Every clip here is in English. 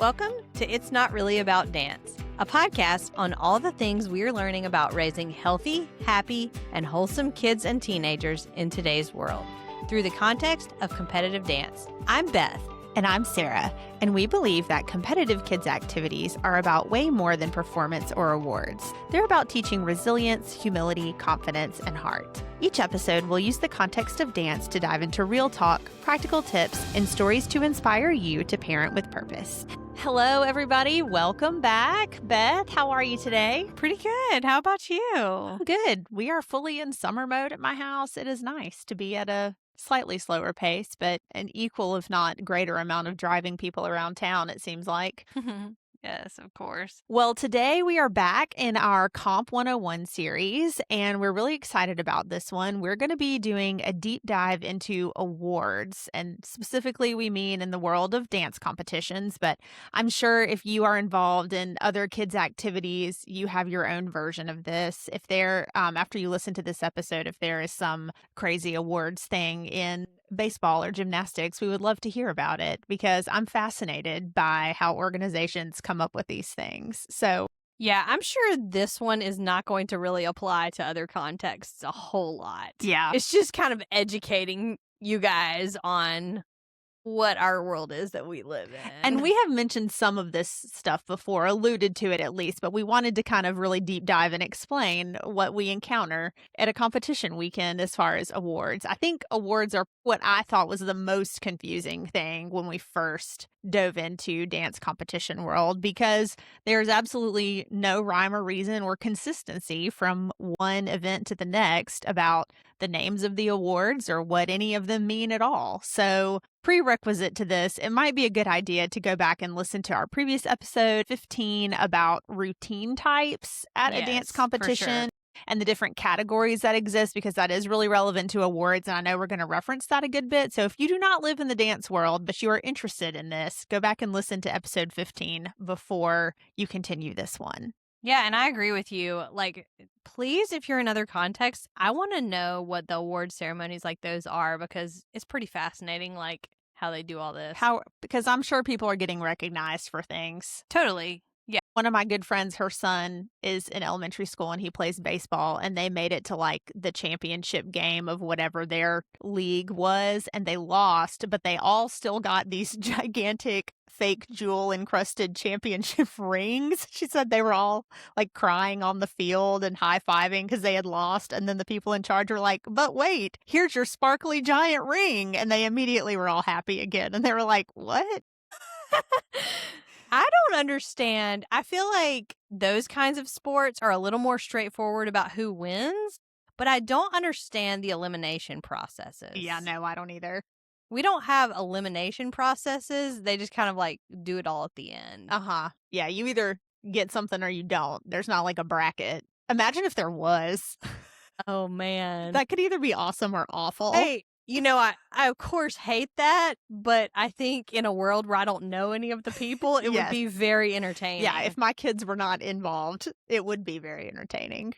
Welcome to It's Not Really About Dance, a podcast on all the things we're learning about raising healthy, happy, and wholesome kids and teenagers in today's world through the context of competitive dance. I'm Beth. And I'm Sarah, and we believe that competitive kids' activities are about way more than performance or awards. They're about teaching resilience, humility, confidence, and heart. Each episode will use the context of dance to dive into real talk, practical tips, and stories to inspire you to parent with purpose. Hello, everybody. Welcome back. Beth, how are you today? Pretty good. How about you? I'm good. We are fully in summer mode at my house. It is nice to be at a slightly slower pace, but an equal, if not greater amount of driving people around town, it seems like. Yes, of course. Well, today we are back in our Comp 101 series, and we're really excited about this one. We're going to be doing a deep dive into awards, and specifically we mean in the world of dance competitions, but I'm sure if you are involved in other kids' activities, you have your own version of this. If there, after you listen to this episode, if there is some crazy awards thing in baseball or gymnastics, we would love to hear about it because I'm fascinated by how organizations come up with these things. So, yeah, I'm sure this one is not going to really apply to other contexts a whole lot. Yeah. It's just kind of educating you guys on what our world is that we live in. And we have mentioned some of this stuff before, alluded to it at least, but we wanted to kind of really deep dive and explain what we encounter at a competition weekend as far as awards. I think awards are what I thought was the most confusing thing when we first dove into dance competition world, because there's absolutely no rhyme or reason or consistency from one event to the next about the names of the awards or what any of them mean at all. So prerequisite to this, it might be a good idea to go back and listen to our previous episode 15 about routine types at a dance competition and the different categories that exist, because that is really relevant to awards. And I know we're going to reference that a good bit. So if you do not live in the dance world, but you are interested in this, go back and listen to episode 15 before you continue this one. Yeah, and I agree with you. Like, please, if you're in other contexts, I want to know what the award ceremonies like those are, because it's pretty fascinating, like, how they do all this. Because I'm sure people are getting recognized for things. Totally. Yeah. One of my good friends, her son is in elementary school and he plays baseball, and they made it to like the championship game of whatever their league was, and they lost, but they all still got these gigantic fake jewel encrusted championship rings. She said they were all like crying on the field and high-fiving because they had lost, and then the people in charge were like, but wait, here's your sparkly giant ring, and they immediately were all happy again, and they were like, what? I don't understand. I feel like those kinds of sports are a little more straightforward about who wins, but I don't understand the elimination processes. Yeah, no, I don't either. We don't have elimination processes. They just kind of like do it all at the end. Yeah, you either get something or you don't. There's not like a bracket. Imagine if there was. Oh, man. That could either be awesome or awful. Hey, you know, I of course hate that, but I think in a world where I don't know any of the people, it would be very entertaining. Yeah, if my kids were not involved, it would be very entertaining.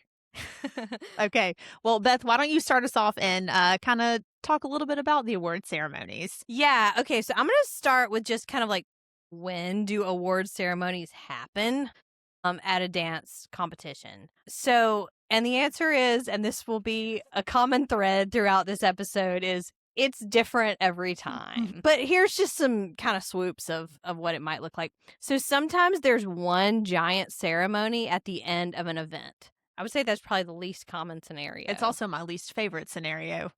Okay, well, Beth, why don't you start us off and kind of talk a little bit about the award ceremonies? Yeah, okay, so I'm going to start with just kind of like, when do award ceremonies happen at a dance competition? So, and the answer is, and this will be a common thread throughout this episode, is it's different every time. But here's just some kind of swoops of what it might look like. So sometimes there's one giant ceremony at the end of an event. I would say that's probably the least common scenario. It's also my least favorite scenario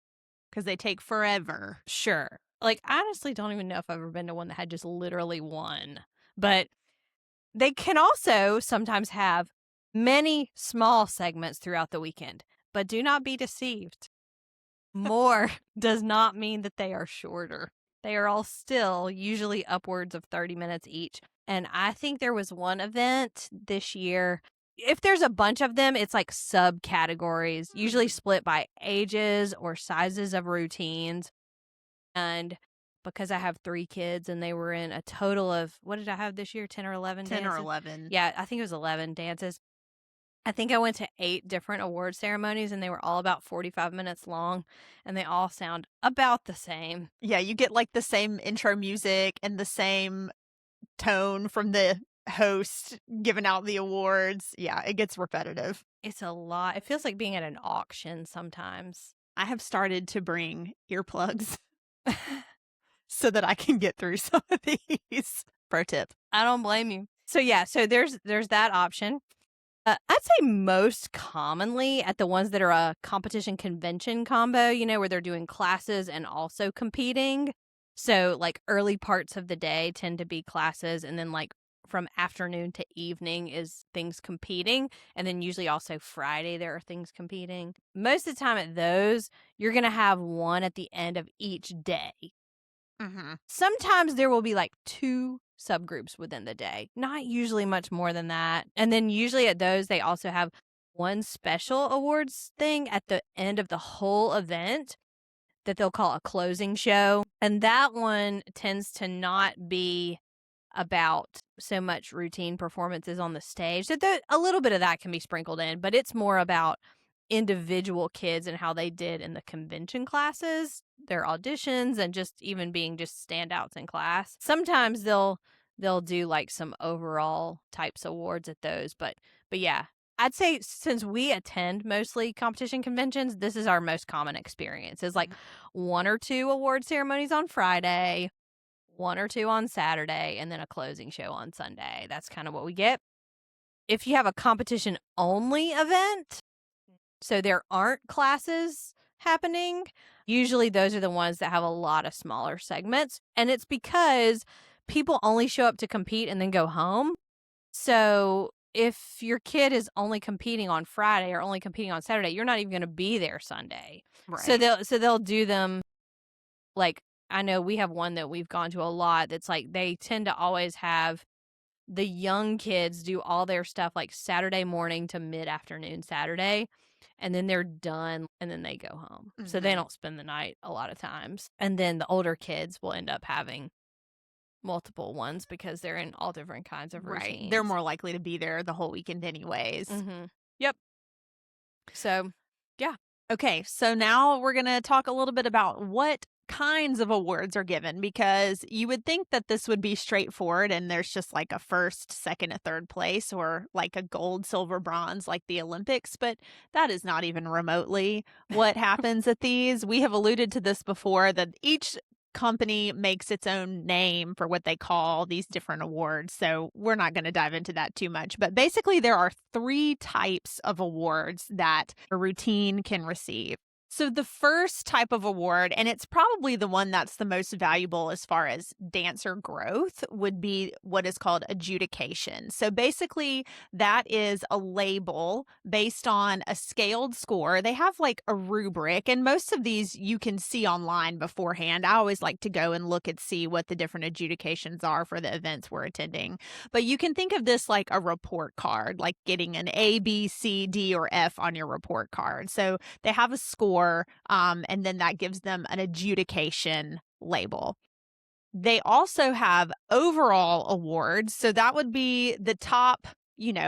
because they take forever. Sure. Like, I honestly don't even know if I've ever been to one that had just literally one. But they can also sometimes have many small segments throughout the weekend. But do not be deceived. More does not mean that they are shorter. They are all still usually upwards of 30 minutes each. And I think there was one event this year. If there's a bunch of them, it's like subcategories, usually split by ages or sizes of routines. And because I have 3 kids and they were in a total of, what did I have this year? 10 or 11 10 dances? or 11. Yeah, I think it was 11 dances. I think I went to 8 different award ceremonies, and they were all about 45 minutes long, and they all sound about the same. Yeah, you get like the same intro music and the same tone from the host giving out the awards. Yeah, it gets repetitive. It's a lot. It feels like being at an auction sometimes. I have started to bring earplugs so that I can get through some of these. Pro tip. I don't blame you. So yeah, so there's that option. I'd say most commonly at the ones that are a competition convention combo, where they're doing classes and also competing. So like early parts of the day tend to be classes, and then like from afternoon to evening is things competing. And then usually also Friday there are things competing. Most of the time at those, you're going to have one at the end of each day. Mm-hmm. Sometimes there will be like 2 subgroups within the day, not usually much more than that. And then usually at those, they also have one special awards thing at the end of the whole event that they'll call a closing show. And that one tends to not be about so much routine performances on the stage. So a little bit of that can be sprinkled in, but it's more about individual kids and how they did in the convention classes, their auditions, and just even being just standouts in class. Sometimes they'll do like some overall types awards at those, but yeah, I'd say since we attend mostly competition conventions, this is our most common experience. Is like 1 or 2 award ceremonies on Friday, 1 or 2 on Saturday, and then a closing show on Sunday. That's kind of what we get. If you have a competition only event, so there aren't classes happening, usually those are the ones that have a lot of smaller segments. And it's because people only show up to compete and then go home. So if your kid is only competing on Friday or only competing on Saturday, you're not even going to be there Sunday. Right. So they'll do them like, I know we have one that we've gone to a lot that's like they tend to always have the young kids do all their stuff like Saturday morning to mid-afternoon Saturday, and then they're done and then they go home. Mm-hmm. So they don't spend the night a lot of times. And then the older kids will end up having multiple ones because they're in all different kinds of routines. Right. They're more likely to be there the whole weekend anyways. Mm-hmm. Yep. So, yeah. Okay, so now we're going to talk a little bit about what kinds of awards are given, because you would think that this would be straightforward and there's just like a first, second, and third place, or like a gold, silver, bronze like the Olympics, but that is not even remotely what happens at these. We have alluded to this before, that each company makes its own name for what they call these different awards. So we're not going to dive into that too much. But basically, there are 3 types of awards that a routine can receive. So the first type of award, and it's probably the one that's the most valuable as far as dancer growth, would be what is called adjudication. So basically, that is a label based on a scaled score. They have like a rubric, and most of these you can see online beforehand. I always like to go and look and see what the different adjudications are for the events we're attending. But you can think of this like a report card, like getting an A, B, C, D, or F on your report card. So they have a score. And then that gives them an adjudication label. They also have overall awards. So that would be the top,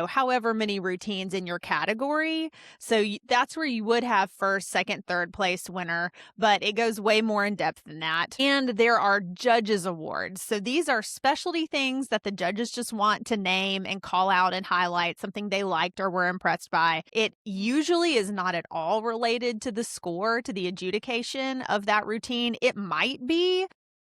however many routines in your category. So that's where you would have first, second, third place winner, but it goes way more in depth than that. And there are judges awards. So these are specialty things that the judges just want to name and call out and highlight, something they liked or were impressed by. It usually is not at all related to the score, to the adjudication of that routine. It might be,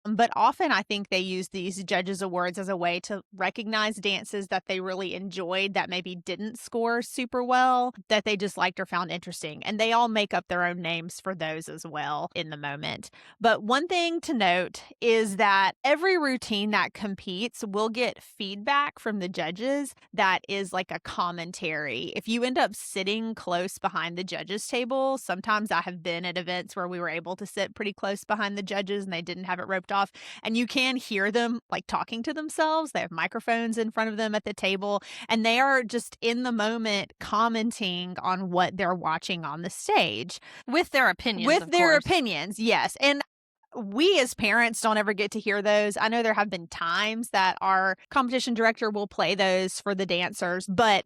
but often I think they use these judges awards as a way to recognize dances that they really enjoyed that maybe didn't score super well, that they just liked or found interesting. And they all make up their own names for those as well in the moment. But one thing to note is that every routine that competes will get feedback from the judges that is like a commentary. If you end up sitting close behind the judges table, sometimes I have been at events where we were able to sit pretty close behind the judges and they didn't have it roped off, and you can hear them like talking to themselves. They have microphones in front of them at the table, and they are just in the moment commenting on what they're watching on the stage with their opinions. With their opinions, yes. And we as parents don't ever get to hear those. I know there have been times that our competition director will play those for the dancers, but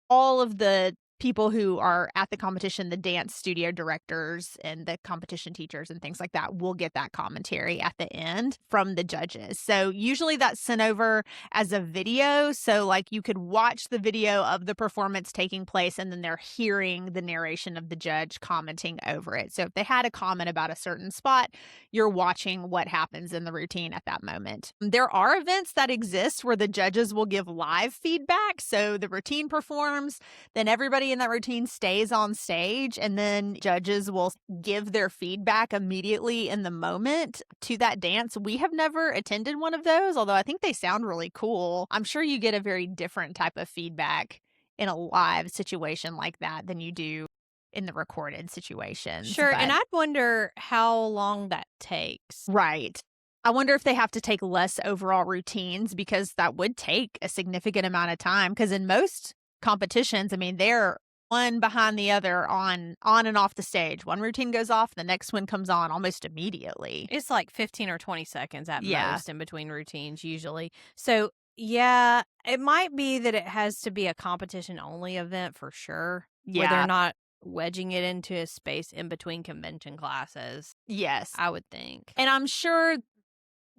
all of the people who are at the competition, the dance studio directors and the competition teachers and things like that will get that commentary at the end from the judges. So usually that's sent over as a video. So like you could watch the video of the performance taking place and then they're hearing the narration of the judge commenting over it. So if they had a comment about a certain spot, you're watching what happens in the routine at that moment. There are events that exist where the judges will give live feedback. So the routine performs, then everybody in that routine stays on stage, and then judges will give their feedback immediately in the moment to that dance. We have never attended one of those, although I think they sound really cool. I'm sure you get a very different type of feedback in a live situation like that than you do in the recorded situations. Sure, and But I'd wonder how long that takes. right. I wonder if they have to take less overall routines because that would take a significant amount of time. Because in most competitions, I mean, they're one behind the other on and off the stage. One routine goes off, the next one comes on almost immediately. It's like 15 or 20 seconds at Yeah. most in between routines usually. So, yeah, it might be that it has to be a competition-only event for sure, where they're Yeah. not wedging it into a space in between convention classes, Yes. I would think. And I'm sure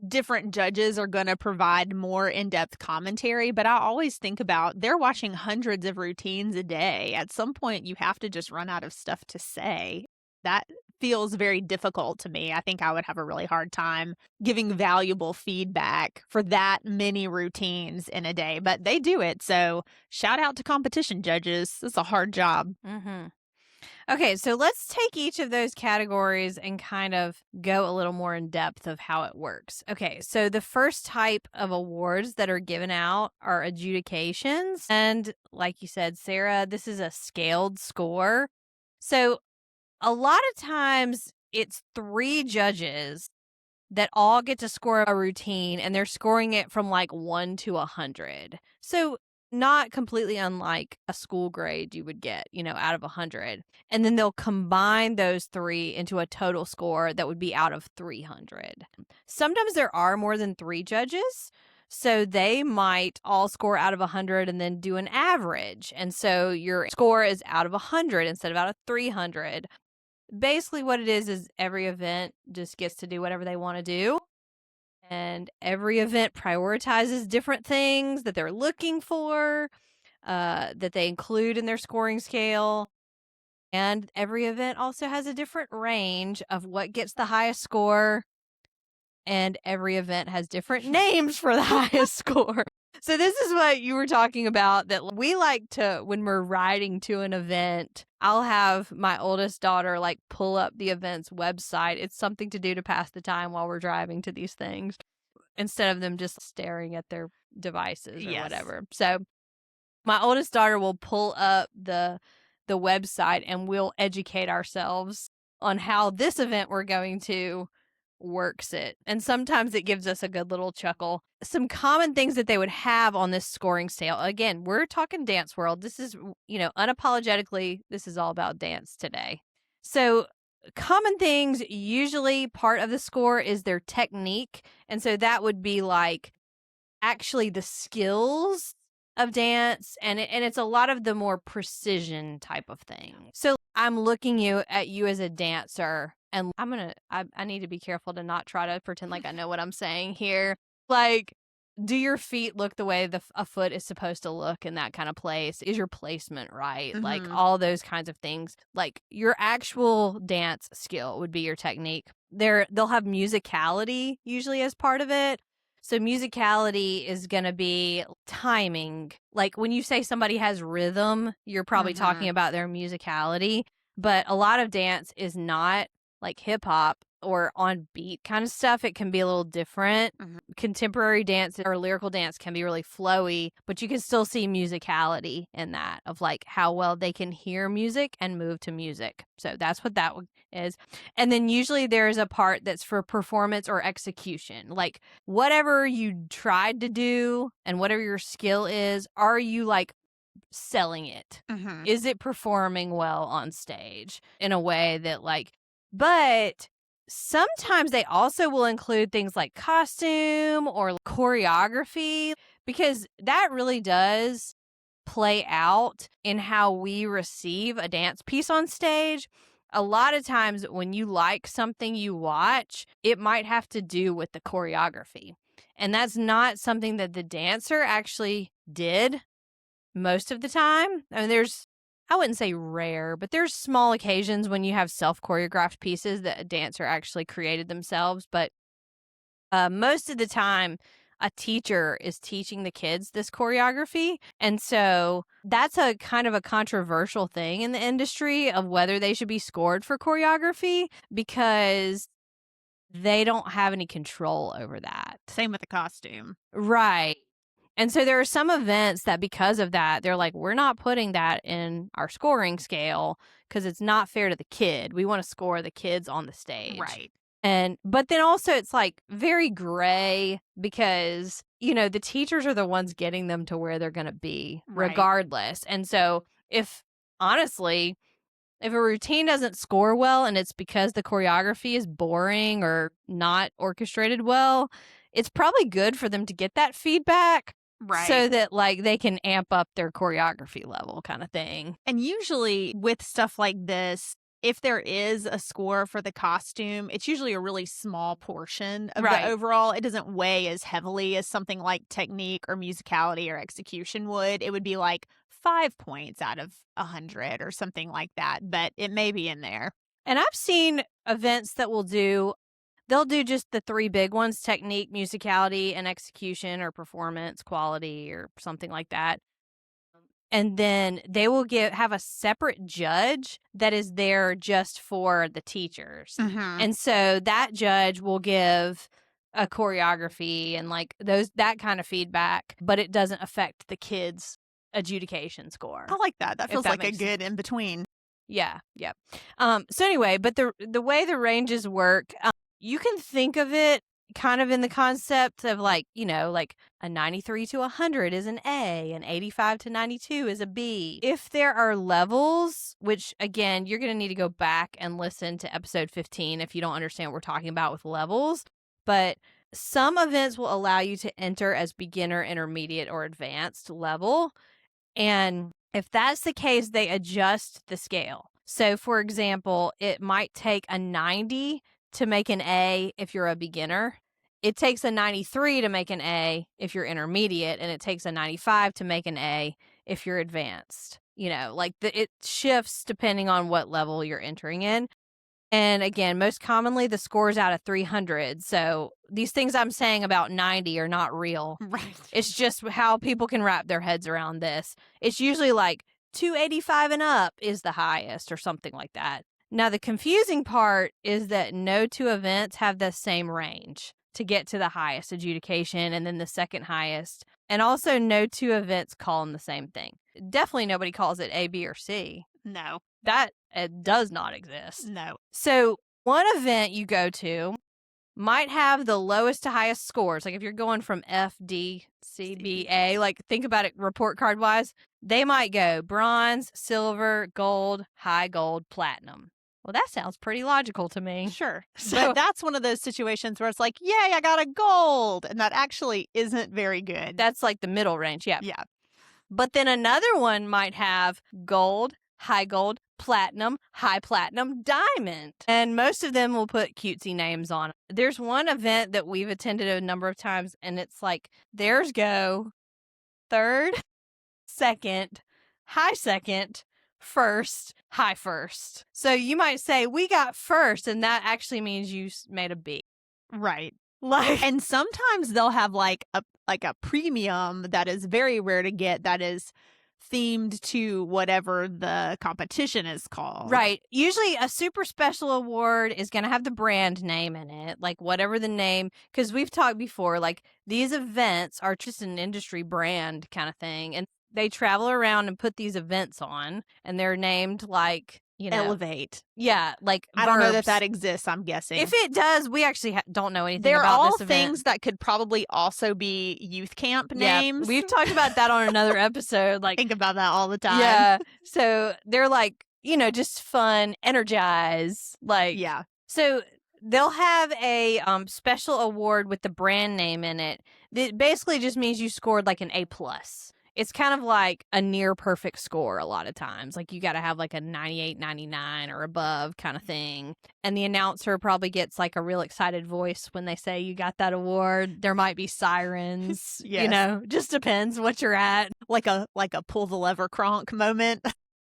different judges are going to provide more in-depth commentary, but I always think about they're watching hundreds of routines a day. At some point, you have to just run out of stuff to say. That feels very difficult to me. I think I would have a really hard time giving valuable feedback for that many routines in a day, but they do it. So shout out to competition judges. It's a hard job. Mm-hmm. Okay, so let's take each of those categories and kind of go a little more in depth of how it works. Okay, so the first type of awards that are given out are adjudications. And like you said, Sarah, this is a scaled score. So a lot of times it's 3 judges that all get to score a routine and they're scoring it from like 1 to 100. So not completely unlike a school grade you would get, out of 100. And then they'll combine those 3 into a total score that would be out of 300. Sometimes there are more than 3 judges. So they might all score out of 100 and then do an average. And so your score is out of 100 instead of out of 300. Basically what it is every event just gets to do whatever they want to do. And every event prioritizes different things that they're looking for, that they include in their scoring scale. And every event also has a different range of what gets the highest score. And every event has different names for the highest score. So this is what you were talking about, that we like to, when we're riding to an event, I'll have my oldest daughter pull up the event's website. It's something to do to pass the time while we're driving to these things instead of them just staring at their devices or whatever. So my oldest daughter will pull up the website and we'll educate ourselves on how this event we're going to works it. And sometimes it gives us a good little chuckle. Some common things that they would have on this scoring scale. Again, we're talking dance world. This is, unapologetically, this is all about dance today. So common things, usually part of the score is their technique. And so that would be actually the skills of dance, and it's a lot of the more precision type of thing. So I'm looking at you as a dancer, and I need to be careful to not try to pretend like I know what I'm saying here. Do your feet look the way a foot is supposed to look in that kind of place? Is your placement right? Mhm. All those kinds of things. Your actual dance skill would be your technique. They'll have musicality usually as part of it. So musicality is going to be timing. When you say somebody has rhythm, you're probably talking about their musicality. But a lot of dance is not hip hop or on beat kind of stuff. It can be a little different. Contemporary dance or lyrical dance can be really flowy, but you can still see musicality in that of how well they can hear music and move to music. So that's what that is. And then usually there's a part that's for performance or execution. Whatever you tried to do and whatever your skill is, are you selling it? Is it performing well on stage in a way that but sometimes they also will include things like costume or choreography, because that really does play out in how we receive a dance piece on stage. A lot of times when you like something you watch, it might have to do with the choreography. And that's not something that the dancer actually did most of the time. I mean, I wouldn't say rare, but there's small occasions when you have self-choreographed pieces that a dancer actually created themselves. But most of the time, a teacher is teaching the kids this choreography. And so that's a kind of a controversial thing in the industry of whether they should be scored for choreography because they don't have any control over that. Same with the costume. Right. And so there are some events that because of that, they're like, we're not putting that in our scoring scale because it's not fair to the kid. We want to score the kids on the stage. Right. But then also it's like very gray because, the teachers are the ones getting them to where they're going to be regardless. And so honestly, if a routine doesn't score well and it's because the choreography is boring or not orchestrated well, it's probably good for them to get that feedback. Right. So that they can amp up their choreography level kind of thing. And usually with stuff like this, if there is a score for the costume, it's usually a really small portion of the overall. It doesn't weigh as heavily as something like technique or musicality or execution would. It would be like 5 points out of 100 or something like that, but it may be in there. And I've seen events that they'll do just the 3 big ones: technique, musicality, and execution, or performance quality, or something like that. And then they will have a separate judge that is there just for the teachers. Mm-hmm. And so that judge will give a choreography and that kind of feedback, but it doesn't affect the kids' adjudication score. I like that. That feels like a good in between. Yeah. Yep. So anyway, but the way the ranges work, you can think of it kind of in the concept of a 93 to 100 is an A, and 85 to 92 is a B. If there are levels, which again, you're going to need to go back and listen to episode 15 if you don't understand what we're talking about with levels, but some events will allow you to enter as beginner, intermediate, or advanced level. And if that's the case, they adjust the scale. So for example, it might take a 90 to make an A if you're a beginner. It takes a 93 to make an A if you're intermediate, and it takes a 95 to make an A if you're advanced. It shifts depending on what level you're entering in. And again, most commonly the score's out of 300. So these things I'm saying about 90 are not real. Right. It's just how people can wrap their heads around this. It's usually 285 and up is the highest or something like that. Now, the confusing part is that no 2 events have the same range to get to the highest adjudication and then the second highest. And also no 2 events call them the same thing. Definitely nobody calls it A, B, or C. No. That does not exist. No. So one event you go to might have the lowest to highest scores. If you're going from F, D, C, B, A, think about it report card wise, they might go bronze, silver, gold, high gold, platinum. Well, that sounds pretty logical to me. Sure. But that's one of those situations where it's like, yay, I got a gold. And that actually isn't very good. That's the middle range. Yeah. Yeah. But then another one might have gold, high gold, platinum, high platinum, diamond. And most of them will put cutesy names on it. There's one event that we've attended a number of times, and it's theirs go third, second, high second, first, high first. So you might say, we got first, and that actually means you made a B. Right. And sometimes they'll have a premium that is very rare to get that is themed to whatever the competition is called. Right. Usually a super special award is going to have the brand name in it, whatever the name, because we've talked before, these events are just an industry brand kind of thing. And they travel around and put these events on, and they're named Elevate. Yeah, I don't know that exists, I'm guessing. If it does, we actually don't know anything They're about all this event. things that could probably also be youth camp names. We've talked about that on another episode. Think about that all the time. Yeah. So they're just fun, energize. Yeah. So they'll have a special award with the brand name in it. That basically just means you scored an A+. It's kind of like a near perfect score a lot of times. Like you got to have like a 98, 99 or above kind of thing. And the announcer probably gets like a real excited voice when they say you got that award. There might be sirens, Yes. just depends what you're at. Like a pull the lever Kronk moment.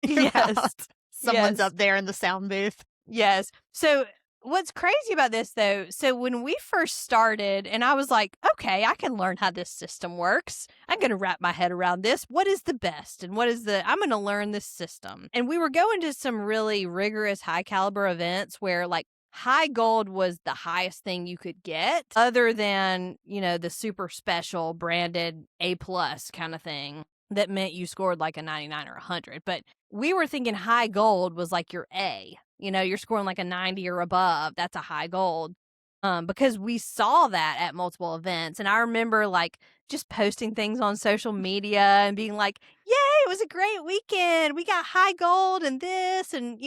Yes. Someone's Yes. up there in the sound booth. Yes. So what's crazy about this though, so when we first started and I was like, okay, I can learn how this system works. I'm going to wrap my head around this. What is the best and I'm going to learn this system. And we were going to some really rigorous high caliber events where like high gold was the highest thing you could get other than, the super special branded A plus kind of thing that meant you scored like a 99 or 100. But we were thinking high gold was like your A. You're scoring like a 90 or above. That's a high gold. Because we saw that at multiple events. And I remember like just posting things on social media and being like, yay, it was a great weekend. We got high gold and this and,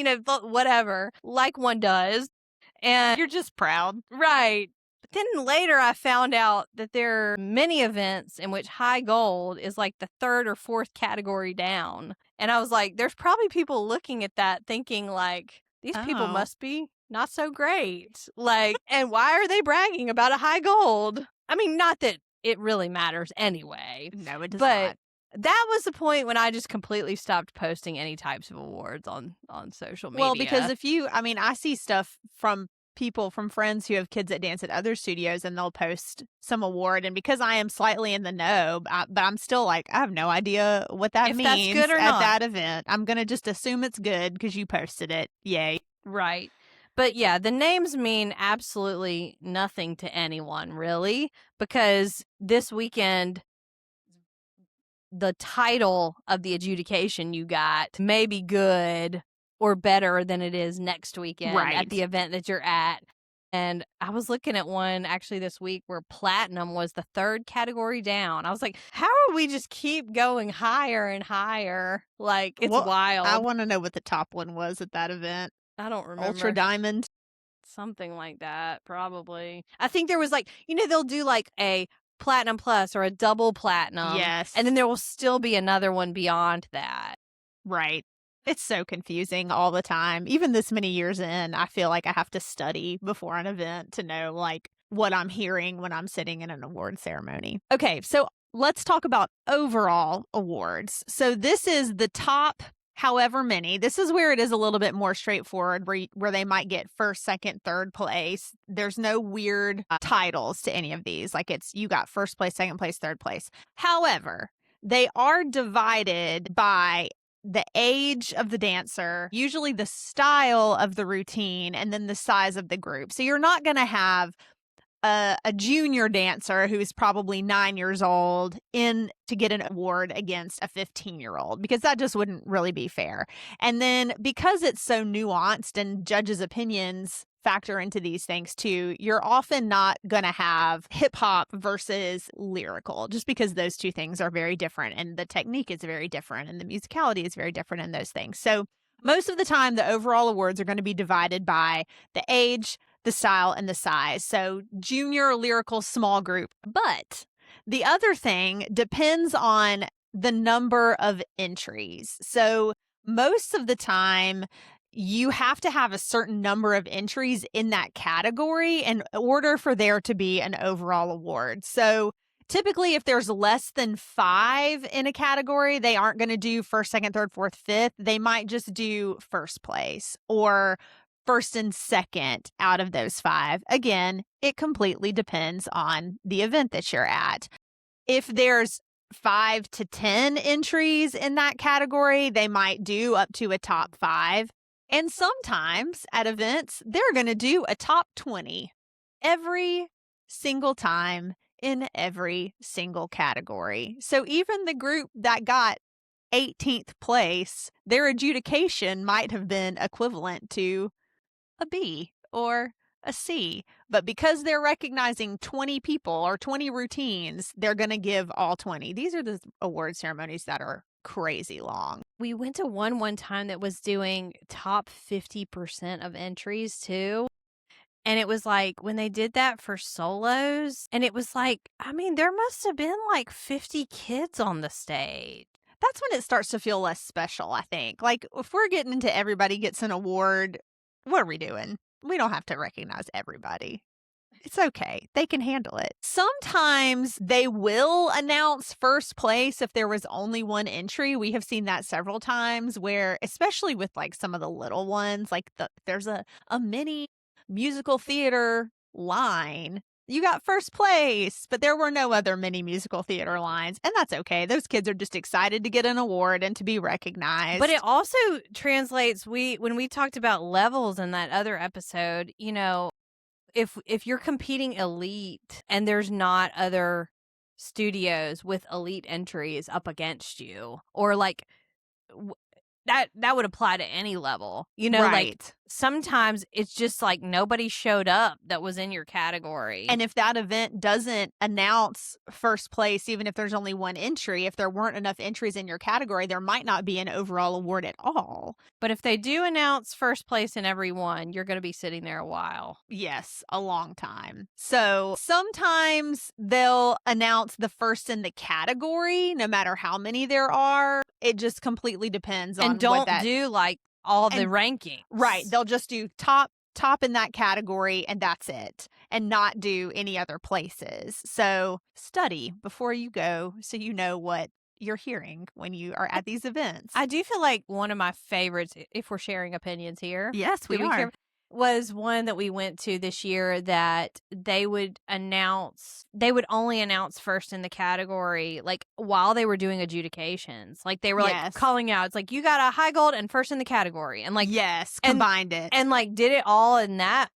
whatever, like one does. And You're just proud. right. But then later I found out that there are many events in which high gold is like the third or fourth category down. And I was like, there's probably people looking at that thinking like, these people Oh. must be not so great. Like, and why are they bragging about a high gold? I mean, not that it really matters anyway, No, it does but not. that was the point when I just completely stopped posting any types of awards on social media. Well, because I see stuff from friends who have kids that dance at other studios and they'll post some award. And because I am slightly in the know, but I'm still like, I have no idea what that if that's means good or at not. that event. I'm going to just assume it's good because you posted it. Yay. Right. But yeah, the names mean absolutely nothing to anyone, really, because this weekend, the title of the adjudication you got may be good or better than it is next weekend at Right. the event that you're at. And I was looking at one actually this week where platinum was the third category down. I was like, how are we just keep going higher and higher? Like, it's Well, wild. I want to know what the top one was at that event. I don't remember. Ultra Diamond. Something like that, probably. I think there was like, they'll do like a platinum plus or a double platinum. Yes. And then there will still be another one beyond that. Right. It's so confusing all the time. Even this many years in, I feel like I have to study before an event to know like what I'm hearing when I'm sitting in an award ceremony. Okay, so let's talk about overall awards. So this is the top however many. This is where it is a little bit more straightforward where they might get first, second, third place. There's no weird titles to any of these. Like you got first place, second place, third place. However, they are divided by the age of the dancer, usually the style of the routine, and then the size of the group. So you're not going to have a junior dancer who is probably 9 years old in to get an award against a 15-year-old because that just wouldn't really be fair. And then because it's so nuanced and judges' opinions factor into these things too, you're often not going to have hip hop versus lyrical just because those two things are very different and the technique is very different and the musicality is very different in those things. So most of the time, the overall awards are going to be divided by the age, the style, and the size. So junior, lyrical, small group. But the other thing depends on the number of entries. So most of the time, you have to have a certain number of entries in that category in order for there to be an overall award. So typically, if there's less than 5 in a category, they aren't going to do first, second, third, fourth, fifth. They might just do first place or first and second out of those 5. Again, it completely depends on the event that you're at. If there's 5 to 10 entries in that category, they might do up to a top 5. And sometimes at events, they're going to do a top 20 every single time in every single category. So even the group that got 18th place, their adjudication might have been equivalent to a B or a C. But because they're recognizing 20 people or 20 routines, they're going to give all 20. These are the award ceremonies that are crazy long. We went to one time that was doing top 50% of entries too. And it was like when they did that for solos, and it was like, I mean, there must have been like 50 kids on the stage. That's when it starts to feel less special, I think. Like, if we're getting into everybody gets an award, what are we doing? We don't have to recognize everybody. It's okay. They can handle it. Sometimes they will announce first place if there was only one entry. We have seen that several times where, especially with like some of the little ones, like there's a mini musical theater line. You got first place, but there were no other mini musical theater lines. And that's okay. Those kids are just excited to get an award and to be recognized. But it also translates, when we talked about levels in that other episode, you know, if you're competing elite and there's not other studios with elite entries up against you, or like that would apply to any level, you know, like Right. sometimes it's just like nobody showed up that was in your category. And if that event doesn't announce first place, even if there's only one entry, if there weren't enough entries in your category, there might not be an overall award at all. But if they do announce first place in every one, you're going to be sitting there a while. Yes, a long time. So sometimes they'll announce the first in the category, no matter how many there are. It just completely depends on And don't what that do like all the and rankings. right. They'll just do top in that category and that's it, and not do any other places. So study before you go so you know what you're hearing when you are at these events. I do feel like one of my favorites, if we're sharing opinions here, Yes, we do are. care, was one that we went to this year that they would only announce first in the category, like while they were doing adjudications. Like they were like Yes. calling out, it's like, you got a high gold and first in the category. And like, Yes, and- combined it. and like did it all in that,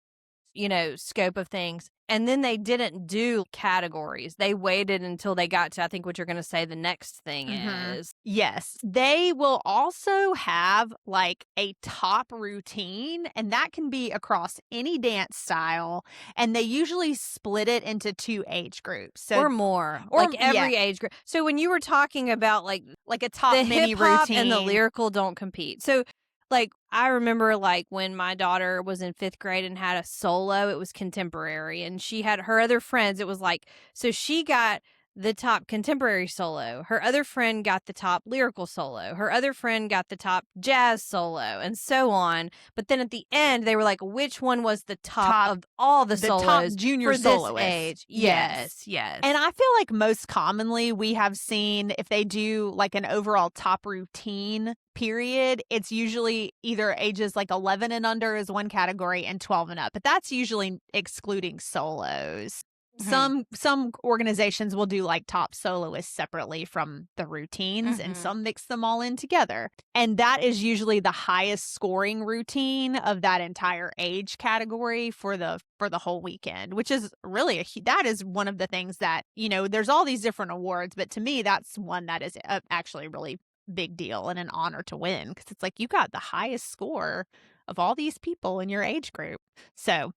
you know, scope of things. And then they didn't do categories. They waited until they got to, I think, what you're going to say the next thing is. Yes. They will also have like a top routine, and that can be across any dance style. And they usually split it into 2 age groups. So, Or more. or- Like every age group. So when you were talking about like a top the mini hip hop routine and the lyrical don't compete. So like I remember like when my daughter was in 5th grade and had a solo, it was contemporary, and she had her other friends. It was like, so she got the top contemporary solo. Her other friend got the top lyrical solo. Her other friend got the top jazz solo, and so on. But then at the end, they were like, which one was the top of all the solos top junior for soloist. this age? Yes. Yes. And I feel like most commonly we have seen if they do like an overall top routine period, it's usually either ages like 11 and under is one category and 12 and up. But that's usually excluding solos. Some organizations will do like top soloists separately from the routines, and some mix them all in together. And that is usually the highest scoring routine of that entire age category for the whole weekend, which is really that is one of the things that, you know, there's all these different awards, but to me that's one that is actually really big deal and an honor to win, because it's like you got the highest score of all these people in your age group. So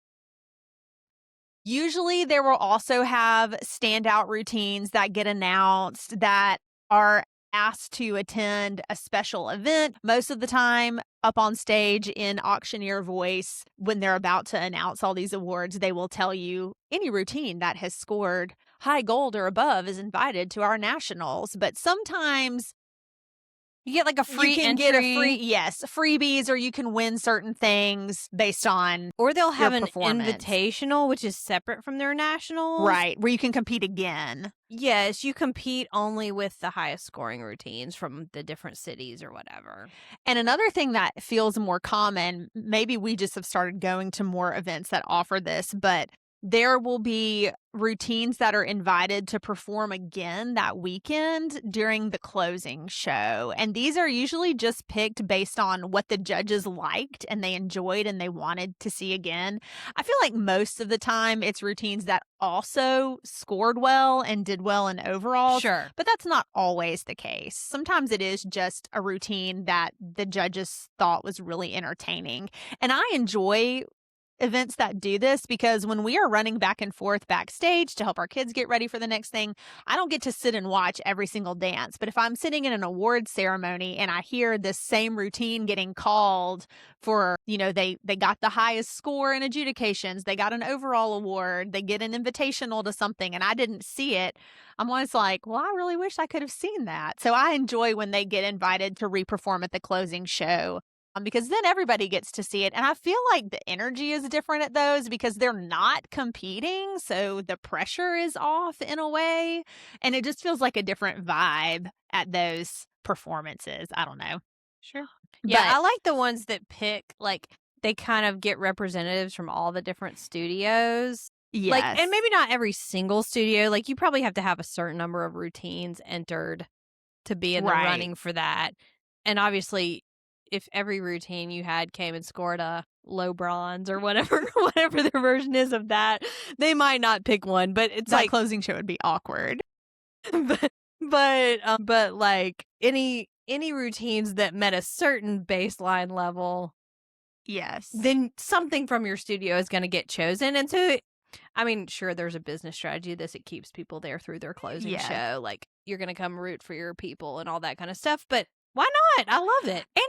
usually they will also have standout routines that get announced that are asked to attend a special event. Most of the time up on stage in auctioneer voice, when they're about to announce all these awards, they will tell you any routine that has scored high gold or above is invited to our nationals. But sometimes you get like a free you can entry. get a freebies, or you can win certain things based on, or they'll have an performance. invitational, which is separate from their nationals. right, where you can compete again. Yes, you compete only with the highest scoring routines from the different cities or whatever. And another thing that feels more common, maybe we just have started going to more events that offer this, but there will be routines that are invited to perform again that weekend during the closing show. And these are usually just picked based on what the judges liked and they enjoyed and they wanted to see again. I feel like most of the time it's routines that also scored well and did well in overalls. Sure. But that's not always the case. Sometimes it is just a routine that the judges thought was really entertaining. And I enjoy events that do this because when we are running back and forth backstage to help our kids get ready for the next thing, I don't get to sit and watch every single dance. But if I'm sitting in an award ceremony and I hear this same routine getting called for, they got the highest score in adjudications, they got an overall award, they get an invitational to something, and I didn't see it, I'm always like, well, I really wish I could have seen that. So I enjoy when they get invited to reperform at the closing show. Because then everybody gets to see it. And I feel like the energy is different at those because they're not competing. So the pressure is off in a way. And it just feels like a different vibe at those performances. I don't know. Sure. Yeah, But I like the ones that pick, like, they kind of get representatives from all the different studios. Like, yes. and maybe not every single studio. Like, you probably have to have a certain number of routines entered to be in the Right. running for that. And obviously, if every routine you had came and scored a low bronze or whatever, whatever their version is of that, they might not pick one. But it's That like, closing show would be awkward. but like any routines that met a certain baseline level, Yes. then something from your studio is going to get chosen. And so, I mean, sure, there's a business strategy that it keeps people there through their closing show. Like, you're going to come root for your people and all that kind of stuff. But why not? I love it. And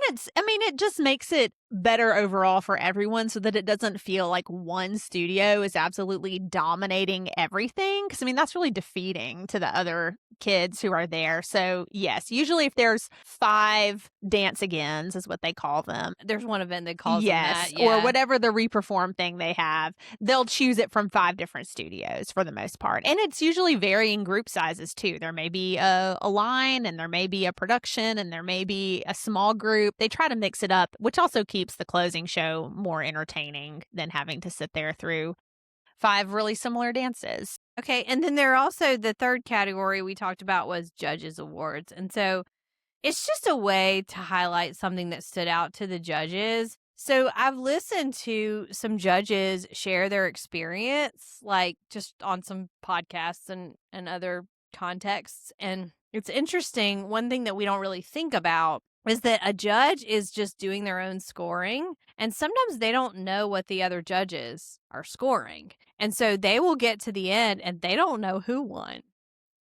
it just makes it better overall for everyone so that it doesn't feel like one studio is absolutely dominating everything. Because, that's really defeating to the other kids who are there. So, yes, usually if there's 5 dance-agains is what they call them. There's one event that calls them that. Or whatever the reperform thing they have, they'll choose it from 5 different studios for the most part. And it's usually varying group sizes too. There may be a line, and there may be a production, and there may be a small group. They try to mix it up, which also keeps the closing show more entertaining than having to sit there through 5 really similar dances. Okay, and then there are also the third category we talked about was judges awards. And so it's just a way to highlight something that stood out to the judges. So I've listened to some judges share their experience, like just on some podcasts and other contexts. And it's interesting. One thing that we don't really think about is that a judge is just doing their own scoring. And sometimes they don't know what the other judges are scoring. And so they will get to the end and they don't know who won.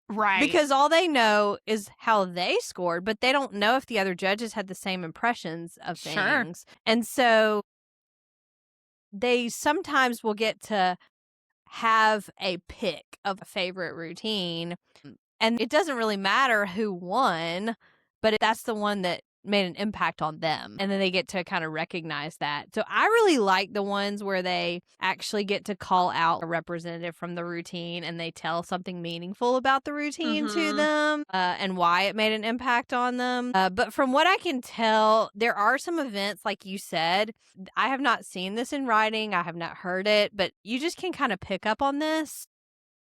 Right. Because all they know is how they scored, but they don't know if the other judges had the same impressions of things. Sure. And so they sometimes will get to have a pick of a favorite routine. And it doesn't really matter who won, but that's the one that made an impact on them. And then they get to kind of recognize that. So I really like the ones where they actually get to call out a representative from the routine and they tell something meaningful about the routine to them and why it made an impact on them. But from what I can tell, there are some events, like you said, I have not seen this in writing. I have not heard it, but you just can kind of pick up on this.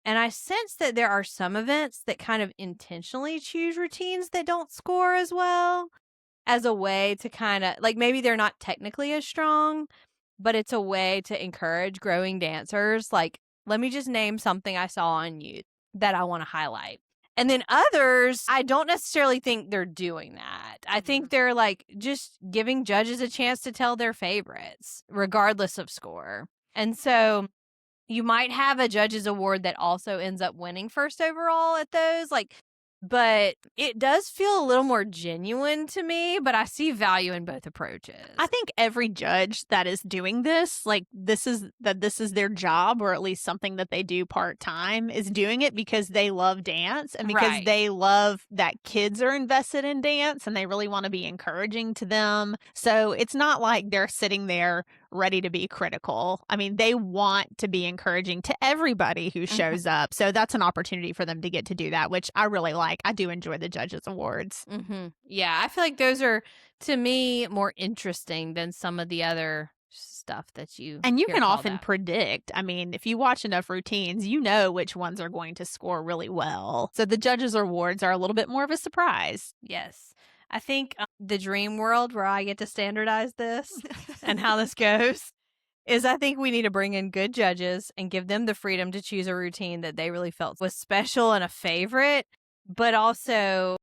And I sense that there are some events that kind of intentionally choose routines that don't score as well as a way to kind of, like, maybe they're not technically as strong, but it's a way to encourage growing dancers. Like, let me just name something I saw on you that I want to highlight. And then others, I don't necessarily think they're doing that. I think they're like just giving judges a chance to tell their favorites, regardless of score. And so you might have a judge's award that also ends up winning first overall at those, but it does feel a little more genuine to me, but I see value in both approaches. I think every judge that is doing this, this is their job, or at least something that they do part-time, is doing it because they love dance and because they love that kids are invested in dance and they really want to be encouraging to them. So it's not like they're sitting there ready to be critical. They want to be encouraging to everybody who shows up. So that's an opportunity for them to get to do that, which I really like. I do enjoy the judges awards. Yeah, I feel like those are, to me, more interesting than some of the other stuff that you And you hear can called often out. predict. If you watch enough routines, you know which ones are going to score really well. So the judges awards are a little bit more of a surprise. Yes. I think the dream world where I get to standardize this and how this goes is I think we need to bring in good judges and give them the freedom to choose a routine that they really felt was special and a favorite, but also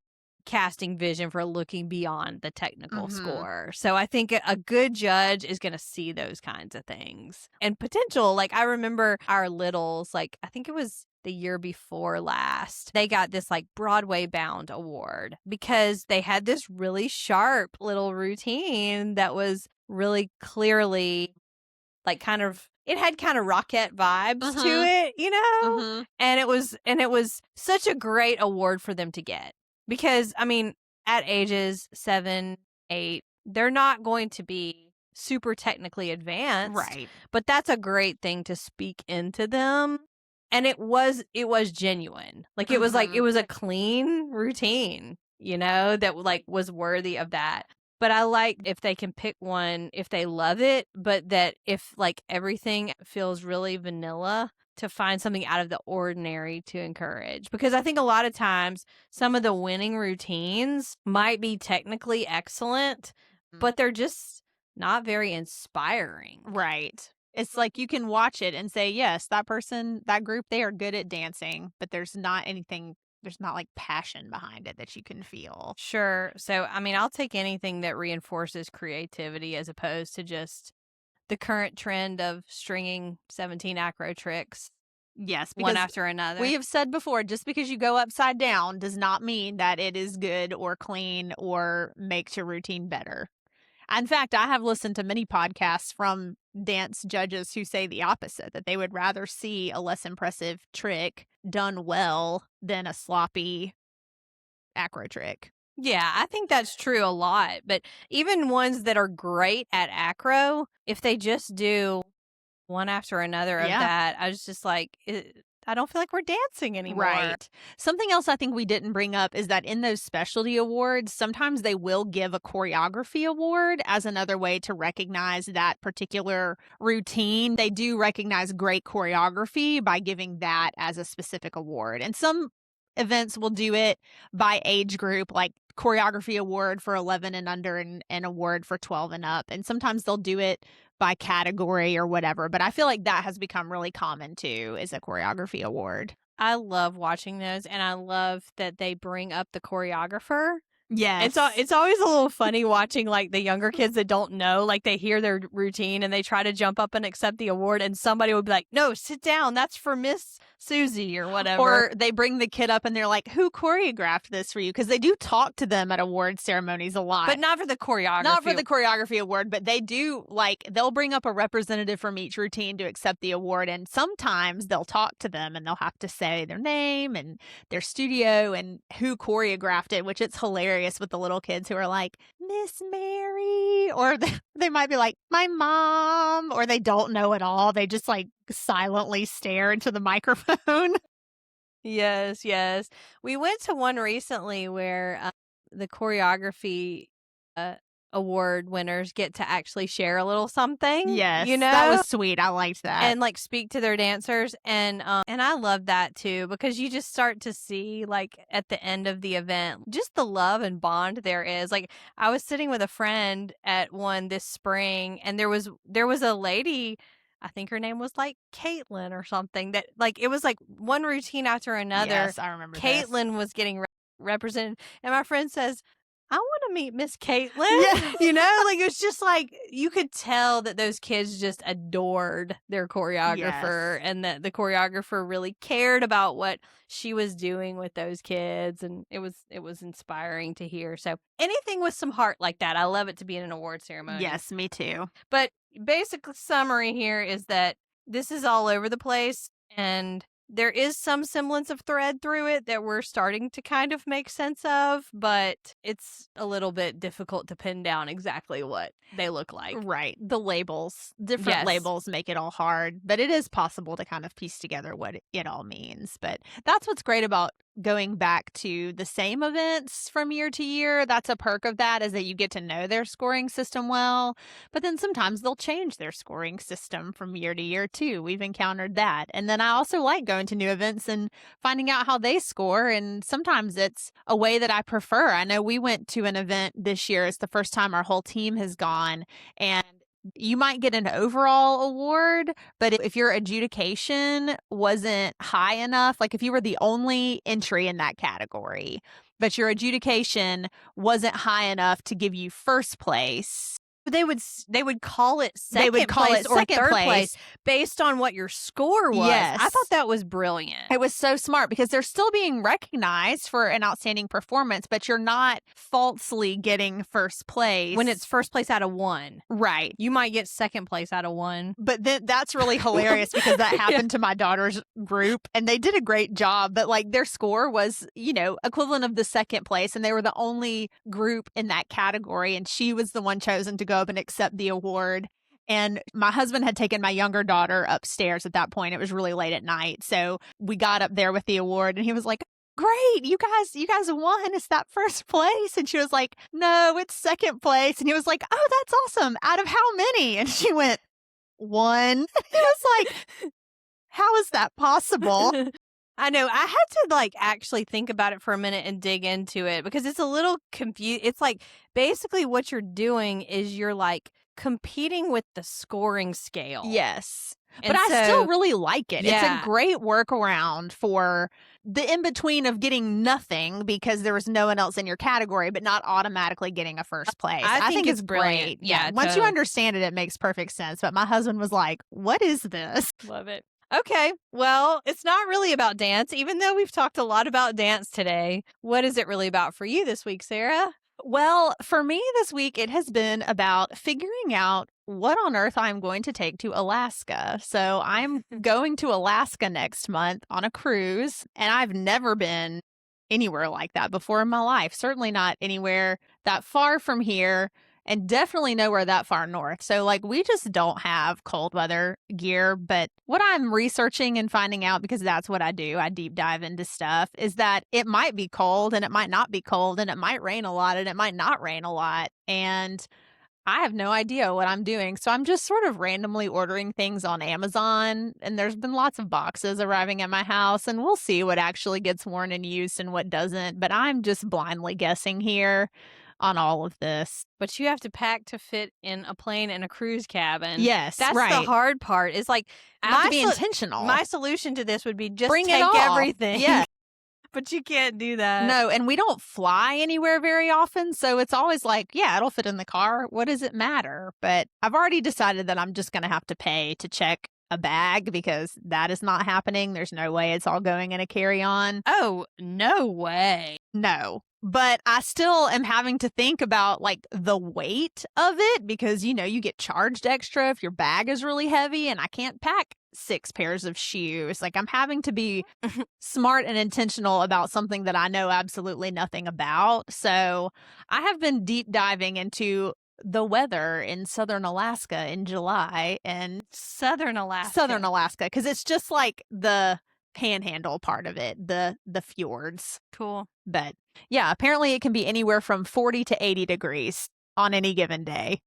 casting vision for looking beyond the technical Mhm. score. So I think a good judge is going to see those kinds of things and potential. Like I remember our littles, like I think it was the year before last, they got this like Broadway bound award because they had this really sharp little routine that was really clearly like kind of it had kind of Rockette vibes to Mhm. it, you know? Mhm. And it was such a great award for them to get. Because I mean, at ages 7, 8, they're not going to be super technically advanced, Right. but that's a great thing to speak into them. And it was genuine. Like it Mhm. was a clean routine, you know, that like was worthy of that. But I like if they can pick one if they love it, but that if like everything feels really vanilla, to find something out of the ordinary to encourage. Because I think a lot of times some of the winning routines might be technically excellent, Mm. but they're just not very inspiring. Right. It's like you can watch it and say, yes, that person, that group, they are good at dancing, but there's not like passion behind it that you can feel. Sure. So, I mean, I'll take anything that reinforces creativity as opposed to just the current trend of stringing 17 acro tricks Yes, one because after we another. have said before, just because you go upside down does not mean that it is good or clean or makes your routine better. In fact, I have listened to many podcasts from dance judges who say the opposite, that they would rather see a less impressive trick done well than a sloppy acro trick. Yeah, I think that's true a lot. But even ones that are great at acro, if they just do one after another of Yeah. that, I was just like, I don't feel like we're dancing anymore. Right. Something else I think we didn't bring up is that in those specialty awards, sometimes they will give a choreography award as another way to recognize that particular routine. They do recognize great choreography by giving that as a specific award. And some events will do it by age group, like choreography award for 11 and under and an award for 12 and up. And sometimes they'll do it by category or whatever. But I feel like that has become really common too, is a choreography award. I love watching those, and I love that they bring up the choreographer. Yes. It's always a little funny watching, like, the younger kids that don't know, like, they hear their routine and they try to jump up and accept the award, and somebody would be like, "No, sit down, that's for Miss Susie," or whatever. Or they bring the kid up and they're like, "Who choreographed this for you?" Because they do talk to them at award ceremonies a But lot. not for the Not for choreography. the choreography award, but they do like they'll bring up a representative from each routine to accept the award. And sometimes they'll talk to them and they'll have to say their name and their studio and who choreographed it, which it's hilarious with the little kids who are like, Miss Mary, or they might be like, my mom, or they don't know at all. They just like silently stare into the microphone. Yes, yes. We went to one recently where, the choreography, uh, award winners get to actually share a little something, you Yes, that know? was sweet. I liked that. And, like, speak to their dancers, and I love that too because you just start to see, like, at the end of the event, just the love and bond there is. Like, I was sitting with a friend at one this spring, and there was a lady, I think her name was, like, Caitlin or something, that like, it was, like, one routine after another. Yes, I remember this. Caitlin was getting represented, and my friend says, "I wanna meet Miss Caitlin," Yeah. you know? Like, it's just like, you could tell that those kids just adored their choreographer Yes. and that the choreographer really cared about what she was doing with those kids, and it was inspiring to hear. So, anything with some heart like that, I love it to be in an award ceremony. Yes, me too. But basic summary here is that this is all over the place, and there is some semblance of thread through it that we're starting to kind of make sense of, but it's a little bit difficult to pin down exactly what they look like. Right. The labels, different Yes. labels make it all hard, but it is possible to kind of piece together what it all means. But that's what's great about going back to the same events from year to year. That's a perk of that, is that you get to know their scoring system well. But then sometimes they'll change their scoring system from year to year too. We've encountered that. And then I also like going to new events and finding out how they score. And sometimes it's a way that I prefer. I know we went to an event this year. It's the first time our whole team has gone. And you might get an overall award, but if your adjudication wasn't high enough, like if you were the only entry in that category, but your adjudication wasn't high enough to give you first place. They would call it They would second call place it or second third place. place based on what your score was. I Yes. thought that was brilliant. It was so smart because they're still being recognized for an outstanding performance, but you're not falsely getting first place. When it's first place out of 1. Right. You might get second place out of 1. But then that's really hilarious because that happened to my daughter's group and they did a great job. But like their score was, equivalent of the second place. And they were the only group in that category. And she was the one chosen to go up and accept the award. And my husband had taken my younger daughter upstairs at that point. It was really late at night. So we got up there with the award and he was like, "Great, you guys won. Is that first place?" And she was like, "No, it's second place." And he was like, "Oh, that's awesome. Out of how many?" And she went, "1." He was like, "How is that possible?" I know. I had to actually think about it for a minute and dig into it because it's a little confused. It's like basically what you're doing is you're competing with the scoring scale. Yes. And but I still so- really like it. Yeah. It's a great workaround for the in-between of getting nothing because there was no one else in your category, but not automatically getting a first place. I think it's brilliant. great. Yeah, Once you totally. understand it, it makes perfect sense. But my husband was like, "What is this?" Love it. Okay, well, it's not really about dance, even though we've talked a lot about dance today. What is it really about for you this week, Sarah? Well, for me this week, it has been about figuring out what on earth I'm going to take to Alaska. So I'm going to Alaska next month on a cruise, and I've never been anywhere like that before in my life. Certainly not anywhere that far from here, and definitely nowhere that far north. So, we just don't have cold weather gear. But what I'm researching and finding out, because that's what I do, I deep dive into stuff, is that it might be cold and it might not be cold and it might rain a lot and it might not rain a lot. And I have no idea what I'm doing. So I'm just sort of randomly ordering things on Amazon. And there's been lots of boxes arriving at my house. And we'll see what actually gets worn and used and what doesn't. But I'm just blindly guessing here on all of this. But you have to pack to fit in a plane and a cruise cabin. Yes, That's right. the hard part. It's I have to be intentional. My solution to this would be just Bring it take all. everything. Yeah. But you can't do that. No, and we don't fly anywhere very often. So it's always it'll fit in the car. What does it matter? But I've already decided that I'm just going to have to pay to check a bag because that is not happening. There's no way it's all going in a carry-on. Oh, no way. No. But I still am having to think about the weight of it because, you get charged extra if your bag is really heavy and I can't pack 6 pairs of shoes. I'm having to be smart and intentional about something that I know absolutely nothing about. So I have been deep diving into the weather in southern Alaska in July and Southern Alaska. Because it's just the panhandle part of it, the fjords. Cool. But yeah, apparently it can be anywhere from 40 to 80 degrees on any given day.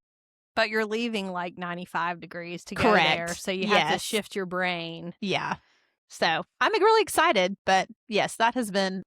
But you're leaving 95 degrees to go Correct. there. So you have to Yes. shift your brain. Yeah. So I'm really excited. But yes, that has been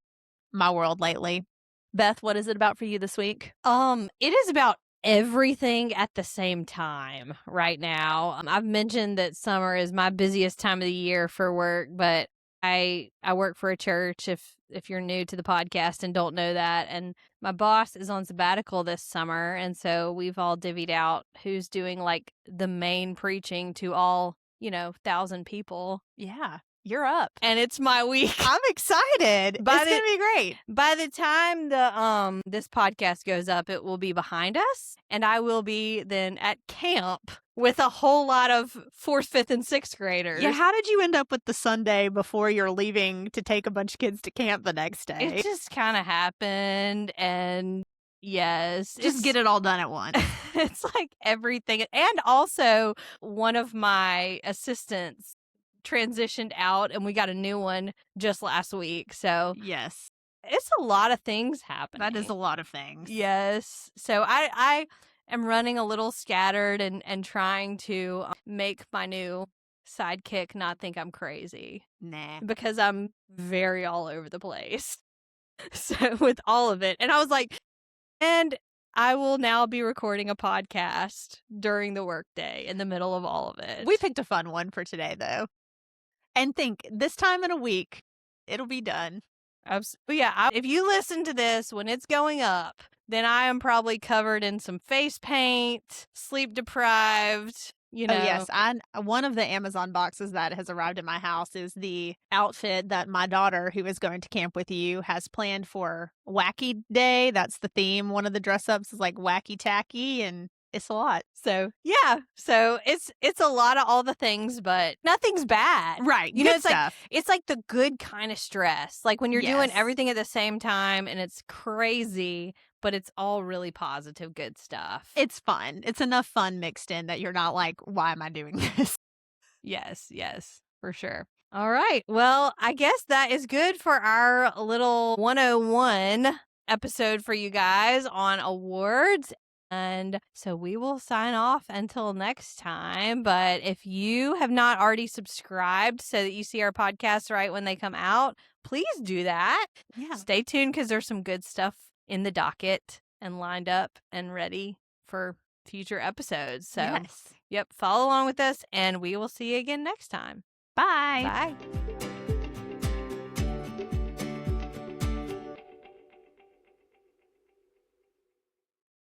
my world lately. Beth, what is it about for you this week? It is about everything at the same time right now. I've mentioned that summer is my busiest time of the year for work, but I work for a church if you're new to the podcast and don't know that, and my boss is on sabbatical this summer, and so we've all divvied out who's doing the main preaching to all 1,000 people. Yeah, you're up. And it's my week. I'm excited. It's going to be great. By the time the this podcast goes up, it will be behind us, and I will be then at camp with a whole lot of 4th, 5th, and 6th graders. Yeah, how did you end up with the Sunday before you're leaving to take a bunch of kids to camp the next day? It just kind of happened, and yes. Just get it all done at once. It's everything. And also, one of my assistants transitioned out, and we got a new one just last week. So yes, it's a lot of things happening. that is a lot of things. Yes. So I am running a little scattered and trying to make my new sidekick not think I'm crazy. Nah. Because I'm very all over the place. So with all of it. And I was like, and I will now be recording a podcast during the workday in the middle of all of it. We picked a fun one for today, though. And think, this time in a week, it'll be done. If you listen to this when it's going up, then I am probably covered in some face paint, sleep deprived, Oh, yes. One of the Amazon boxes that has arrived at my house is the outfit that my daughter, who is going to camp with you, has planned for Wacky Day. That's the theme. One of the dress ups is like wacky tacky, and it's a lot. So yeah, so it's a lot of all the things, but nothing's bad. Right. You know, Good stuff. it's like the good kind of stress. Like when you're doing Yes. everything at the same time and it's crazy, but it's all really positive, good stuff. It's fun. It's enough fun mixed in that you're not like, why am I doing this? Yes, for sure. All right. Well, I guess that is good for our little 101 episode for you guys on awards. And so we will sign off until next time. But if you have not already subscribed so that you see our podcasts right when they come out, please do that. Yeah. Stay tuned because there's some good stuff in the docket and lined up and ready for future episodes. So, Yes. yep, follow along with us and we will see you again next time. Bye. Bye.